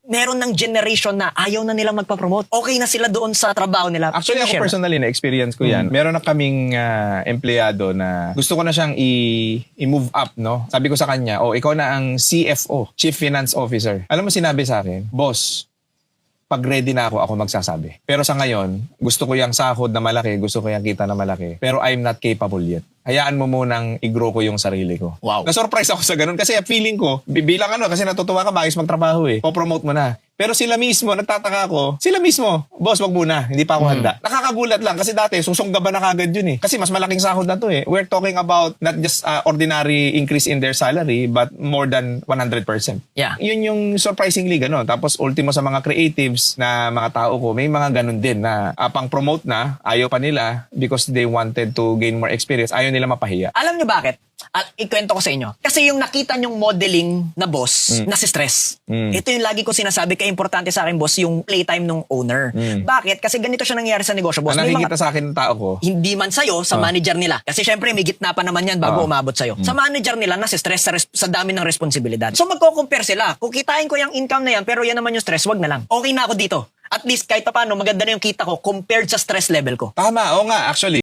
meron ng generation na ayaw na nilang magpa-promote. Okay na sila doon sa trabaho nila. Actually, ako Share. personally, na-experience ko yan. Meron na kaming empleyado na gusto ko na siyang i-move up, no? Sabi ko sa kanya, ikaw na ang CFO, Chief Finance Officer. Alam mo sinabi sa akin, boss, pag ready na ako magsasabi. Pero sa ngayon, gusto ko yung sahod na malaki, gusto ko yung kita na malaki. Pero I'm not capable yet. Hayaan mo munang i-grow ko yung sarili ko. Wow. Na-surprise ako sa ganun kasi feeling ko, bilang kasi natutuwa ka, maayos magtrabaho eh. Po-promote mo na. Pero sila mismo, nagtataka ako, sila mismo, boss, wag muna, hindi pa ako handa. Nakakagulat lang kasi dati, susunggaban na kagad yun eh. Kasi mas malaking sahod na to eh. We're talking about not just ordinary increase in their salary, but more than 100%. Yeah. Yun yung surprisingly gano'n. Tapos ultimo sa mga creatives na mga tao ko, may mga ganun din na pang-promote na, ayaw pa nila because they wanted to gain more experience. Ayaw nila mapahiya. Alam nyo bakit? Ikwento ko sa inyo. Kasi yung nakita nyong modeling na boss, nasi-stress. Ito yung lagi ko sinasabi, kaya importante sa akin, boss, yung playtime ng owner. Bakit? Kasi ganito siya nangyari sa negosyo, boss. Ang May nakikita sa akin ng tao ko, hindi man sa'yo, sa manager nila. Kasi syempre, may gitna pa naman yan bago umabot sa'yo. Sa manager nila, nasi-stress sa dami ng responsibilidad. So magko-compare sila. Kung kitain ko yung income na yan, pero yan naman yung stress, wag na lang. Okay na ako dito. At least kahit pa paano, maganda na yung kita ko compared sa stress level ko. tama, oo nga, actually.